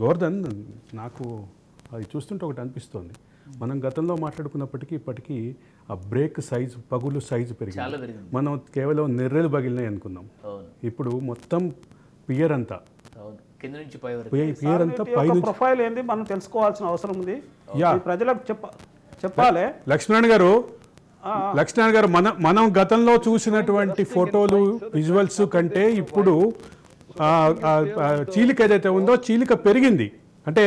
గోవర్ధన్, నాకు అది చూస్తుంటే ఒకటి అనిపిస్తోంది. మనం గతంలో మాట్లాడుకున్నప్పటికీ ఇప్పటికీ ఆ బ్రేక్ సైజు, పగులు సైజు పెరిగింది. మనం కేవలం నెర్రెలు పగిలినాయి అనుకున్నాం. ఇప్పుడు మొత్తం పియర్ అంతా ప్రొఫైల్ ఏంది మనం తెలుసుకోవాల్సిన అవసరం ఉంది. ప్రజలకు చెప్పాలి. లక్ష్మణ్ గారు, మనం గతంలో చూసినటువంటి ఫోటోలు, విజువల్స్ కంటే ఇప్పుడు చీలిక ఏదైతే ఉందో చీలిక పెరిగింది. అంటే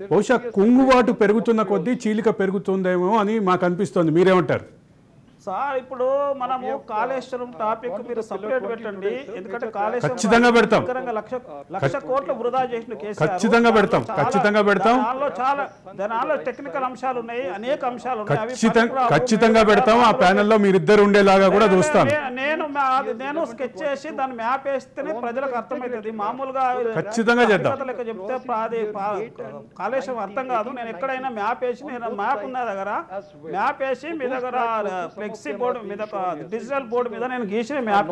బహుశా కుంగుబాటు పెరుగుతున్న కొద్దీ చీలిక పెరుగుతుందేమో అని మాకు అనిపిస్తుంది. మీరేమంటారు సార్? ఇప్పుడు మనము కాళేశ్వరం టాపిక్ మీరు సపరేట్ పెట్టండి, ఎందుకంటే కాళేశ్వరం ఖచ్చితంగా పెడతాం. లక్ష కోట్లు వృధా చేసిన కేసు ఖచ్చితంగా పెడతాం. దానిలో టెక్నికల్ అంశాలు ఉన్నాయి, అనేక అంశాలు ఉన్నాయి. ఖచ్చితంగా పెడతాం. ఆ ప్యానెల్లో మీరిద్దరు ఉండేలాగా కూడా చూస్తాను. నేను స్కెచ్ చేసి దాన్ని మ్యాప్ వేస్తేనే ప్రజలకు అర్థమవుతుంది. మామూలుగా ఖచ్చితంగా చేద్దాం. లెక్క చెప్తే కాళేశ్వరం అర్థం కాదు. నేను ఎక్కడైనా మ్యాప్ వేసి, నేను మ్యాప్ ఉన్న దగ్గర మ్యాప్ వేసి మీ దగ్గర ఫ్లెక్సీ బోర్డు మీద, డిజిటల్ బోర్డు మీద నేను గీసిన మ్యాప్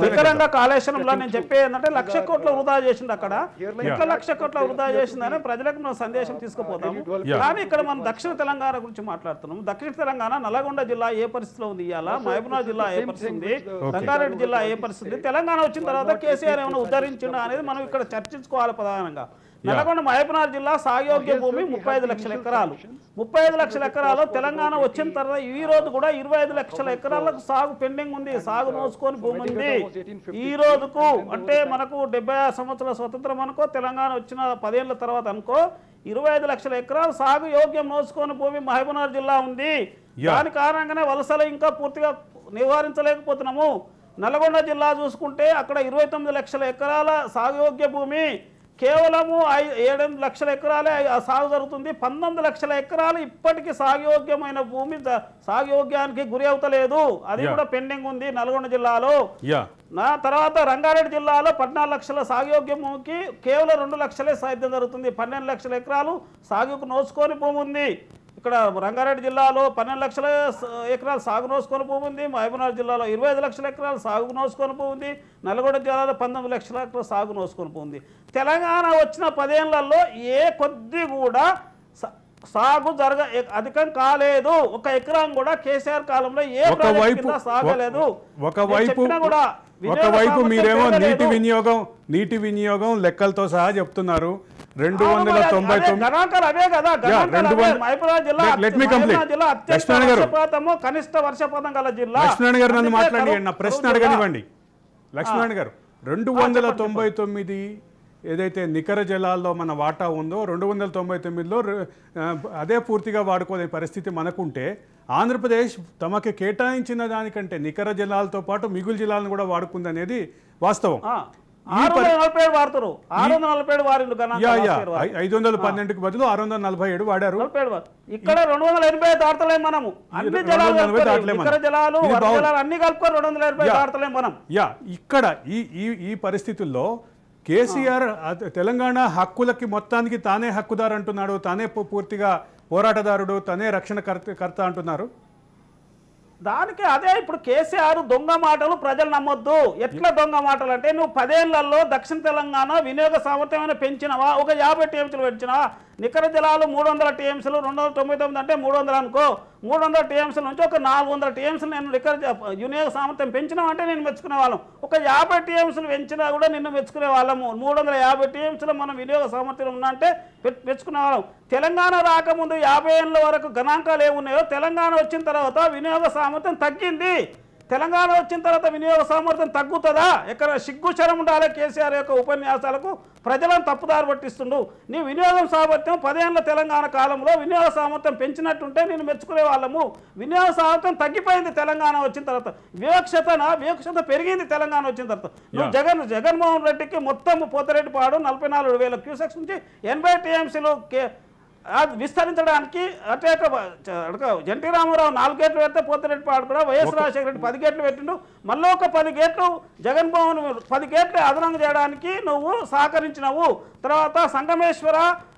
నికరంగా కాళేశ్వరంలో నేను చెప్పేది ఏంటంటే 1,00,000 కోట్ల వృధా చేసింది. అక్కడ ఎట్లా 1,00,000 కోట్ల వృధా చేసిందని ప్రజలకు మనం సందేశం తీసుకుపోతాము. కానీ ఇక్కడ మనం దక్షిణ తెలంగాణ గురించి మాట్లాడుతున్నాం. దక్షిణ తెలంగాణ నల్లగొండ జిల్లా ఏ పరిస్థితిలో ఉంది, ఇవాళ మహబూబ్నగర్ జిల్లా ఏ పరిస్థితి ఉంది, రంగారెడ్డి జిల్లా ఏ పరిస్థితి, తెలంగాణ వచ్చిన తర్వాత కేసీఆర్ ఏమైనా ఉద్ధరించిండా అనేది మనం ఇక్కడ చర్చించుకోవాలి ప్రధానంగా. నల్గొండ మహబూబ్నగర్ జిల్లా సాయోగ్య భూమి 35 లక్షల ఎకరాలు. 35 లక్షల ఎకరాలు తెలంగాణ వచ్చిన తర్వాత ఈ రోజు కూడా 25 లక్షల ఎకరాలకు సాగు పెండింగ్ ఉంది, సాగు నోసుకొని భూమి ఉంది. ఈ రోజుకు అంటే మనకు 76 సంవత్సరాల స్వతంత్రం అనుకో, తెలంగాణ వచ్చిన 10 ఏళ్ల తర్వాత అనుకో, 25 లక్షల ఎకరాలు సాగు యోగ్యం నోసుకొని భూమి మహబూబ్నగర్ జిల్లా ఉంది. దాని కారణంగానే వలసలు ఇంకా పూర్తిగా నివారించలేకపోతున్నాము. నల్గొండ జిల్లా చూసుకుంటే అక్కడ 29 లక్షల ఎకరాల సాగుయోగ్య భూమి, కేవలము 7 లక్షల ఎకరాలే సాగు జరుగుతుంది. 19 లక్షల ఎకరాలు ఇప్పటికీ సాగుయోగ్యమైన భూమి సాగుయోగ్యానికి గురి అవుతలేదు. అది కూడా పెండింగ్ ఉంది నల్గొండ జిల్లాలో. నా తర్వాత రంగారెడ్డి జిల్లాలో 14 లక్షల సాగుయోగ్య భూమికి కేవలం 2 లక్షలే సాధ్యం జరుగుతుంది. 12 లక్షల ఎకరాలు సాగుకు నోచుకొని భూమి ఉంది. ఇక్కడ రంగారెడ్డి జిల్లాలో 12 లక్షల ఎకరాలు సాగు నోసుకొని భూమి ఉంది. మహబూబ్నగర్ జిల్లాలో 25 లక్షల ఎకరాలు సాగు నోసుకొని భూమి ఉంది. నల్గొండ జిల్లాలో 19 లక్షల ఎకరాలు సాగు నోసుకొని భూమి. తెలంగాణ వచ్చిన 10 ఏళ్లలో ఏ కొద్ది కూడా సాగు అధికం కాలేదు. ఒక ఎకరం కూడా కేసీఆర్ కాలంలో ఏ ప్రాజెక్టు సాగలేదు. ఒకవైపు మీరేమో నీటి వినియోగం లెక్కలతో సహా చెప్తున్నారు. 299 కనిష్ట వర్షపాతం గల జిల్లా. లక్ష్మణ్ గారు నన్ను మాట్లాడియండి, నా ప్రశ్న అడగనివ్వండి. లక్ష్మణ్ గారు, 299 ఏదైతే నికర జలాల్లో మన వాటా ఉందో 299లో అదే పూర్తిగా వాడుకోలే పరిస్థితి మనకుంటే, ఆంధ్రప్రదేశ్ తమకు కేటాయించిన దానికంటే నికర జలాలతో పాటు మిగులు జలాలను కూడా వాడుకుందనేది వాస్తవం. 512కి బదులు 647 వాడారు. ఇక్కడ 280 దాటలేము మనము. అన్ని జలాలు అన్ని కలుపుకొని 280 దాటలేము మనం. ఇక్కడ ఈ పరిస్థితుల్లో కేసీఆర్ తెలంగాణ హక్కులకి మొత్తానికి తానే హక్కుదారు అంటున్నాడు, తానే పూర్తిగా పోరాటదారుడు, తానే రక్షణకర్త అంటున్నారు. దానికి అదే ఇప్పుడు కేసీఆర్ దొంగ మాటలు ప్రజలు నమ్మొద్దు. ఎట్లా దొంగ మాటలు అంటే, నువ్వు 10 ఏళ్లలో దక్షిణ తెలంగాణ వినియోగ సామర్థ్యమైన పెంచినవా? ఒక 50 టీఎంసీలు పెంచినవా? నికర జలాలు 300 టీఎంసీలు, 299 అంటే 300 అనుకో. 300 టీఎంసీల నుంచి ఒక 400 టీఎంసీలు నేను నికర వినియోగ సామర్థ్యం పెంచినావు అంటే నేను మెచ్చుకునే వాళ్ళం. ఒక 50 టీఎంసీలు పెంచినా కూడా నిన్ను మెచ్చుకునే వాళ్ళము. 350 టీఎంసీలు మనం వినియోగ సామర్థ్యం ఉన్నా అంటే మెచ్చుకునే వాళ్ళం. తెలంగాణ రాకముందు 50 ఏళ్ళ వరకు గణాంకాలు ఏమున్నాయో, తెలంగాణ వచ్చిన తర్వాత వినియోగ సామర్థ్యం తగ్గింది. తెలంగాణ వచ్చిన తర్వాత వినియోగ సామర్థ్యం తగ్గుతుందా? ఎక్కడ సిగ్గుచరం ఉండాలి కేసీఆర్ యొక్క ఉపన్యాసాలకు. ప్రజలను తప్పుదారి పట్టిస్తుండు. నీ వినియోగం సామర్థ్యం 10 ఏళ్ల తెలంగాణ కాలంలో వినియోగ సామర్థ్యం పెంచినట్టుంటే నేను మెచ్చుకునే వాళ్ళము. వినియోగ సామర్థ్యం తగ్గిపోయింది తెలంగాణ వచ్చిన తర్వాత. వివక్షత పెరిగింది తెలంగాణ వచ్చిన తర్వాత. నువ్వు జగన్మోహన్ రెడ్డికి మొత్తం పోతిరెడ్డిపాడు 44,000 క్యూసెక్స్ నుంచి 80 టీఎంసీలు విస్తరించడానికి ఎన్టీ రామారావు 4 గేట్లు పెడితే పోతిరెడ్డిపాడు కూడా వైఎస్ రాజశేఖర రెడ్డి 10 గేట్లు పెట్టిండు. మళ్ళీ ఒక 10 గేట్లు జగన్మోహన్ 10 గేట్లు అదనంగా చేయడానికి నువ్వు సహకరించినవు. తర్వాత Sangameshwara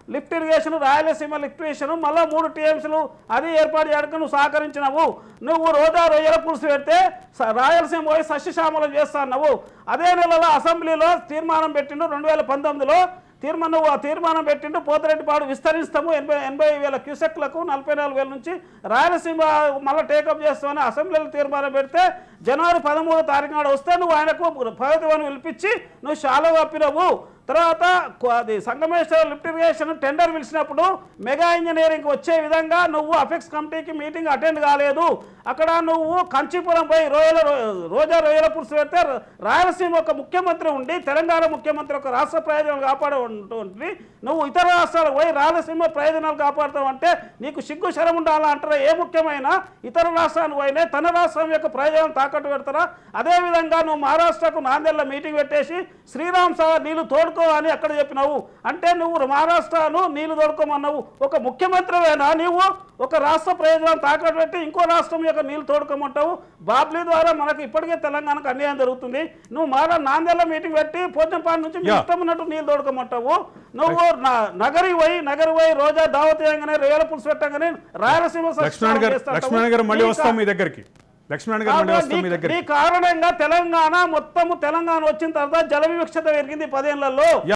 lift irrigation, Rayalaseema lift irrigation, మళ్ళీ 3 టీఎంసీలు అది ఏర్పాటు చేయడానికి నువ్వు సహకరించినావు. నువ్వు రోజా రొయ్యల పులుసు పెడితే రాయలసీమ పోయి సస్యశ్యామలం చేస్తావు. అదే నెలలో అసెంబ్లీలో తీర్మానం పెట్టిండు 2019లో నువ్వు ఆ తీర్మానం పెట్టిండు పోతిరెడ్డిపాడు విస్తరిస్తాము 80,000 క్యూసెక్లకు 44,000 నుంచి రాయలసీమ మళ్ళీ టేకప్ చేస్తామని అసెంబ్లీలో తీర్మానం పెడితే జనవరి 13వ తారీఖు నాడు వస్తే నువ్వు ఆయనకు ప్రభుత్వాన్ని పిలిపించి నువ్వు షాలో కప్పినవు. తర్వాత అది సంగమేశ్వర లిఫ్ట్ ఇరిగేషన్ టెండర్ పిలిచినప్పుడు మెగా ఇంజనీరింగ్ వచ్చే విధంగా నువ్వు అఫెక్స్ కమిటీకి మీటింగ్ అటెండ్ కాలేదు. అక్కడ నువ్వు కంచీపురం పోయి రోజా రొయ్యల పులుసు పెడితే రాయలసీమ ఒక ముఖ్యమంత్రి ఉండి తెలంగాణ ముఖ్యమంత్రి ఒక రాష్ట్ర ప్రయోజనాలు కాపాడే ఉంటుంది, నువ్వు ఇతర రాష్ట్రాలకు పోయి రాయలసీమ ప్రయోజనాలు కాపాడుతావు అంటే నీకు సిగ్గు శరం ఉండాలా అంటారా? ఏ ముఖ్యమైన ఇతర రాష్ట్రానికి పోయినా తన రాష్ట్రం యొక్క ప్రయోజనం తాకట్టు పెడతారా? అదేవిధంగా నువ్వు మహారాష్ట్రకు నాందేళ్ల మీటింగ్ పెట్టేసి శ్రీరామ్ సాగర్ నీళ్లు తోడుకో అని అక్కడ చెప్పినావు. అంటే నువ్వు మహారాష్ట్రను నీళ్లు తోడుకోమన్నావు. ఒక ముఖ్యమంత్రివేనా నీవు? ఒక రాష్ట్ర ప్రయోజనం తాకట్టు పెట్టి ఇంకో రాష్ట్రం యొక్క నీళ్లు తోడుకోమంటావు. బాబ్లీ ద్వారా మనకు ఇప్పటికే తెలంగాణకు అన్యాయం జరుగుతుంది. నువ్వు మళ్ళా నాందేళ్ల మీటింగ్ పెట్టి పోచంపాడు నుంచి ఇష్టం ఉన్నట్టు నీళ్లు తోడుకోమంటావు. నువ్వు నగరి పోయి రోజా దావత్ చేయగానే రొయ్యల పులుసు పెట్టగానే రాయలసీమ లక్ష్మణ్ గారు మళ్ళీ వస్తాం మీ దగ్గరికి. ఈ కారణంగా తెలంగాణ వచ్చిన తర్వాత జల వివక్షత పెరిగింది 10 ఏళ్లలో.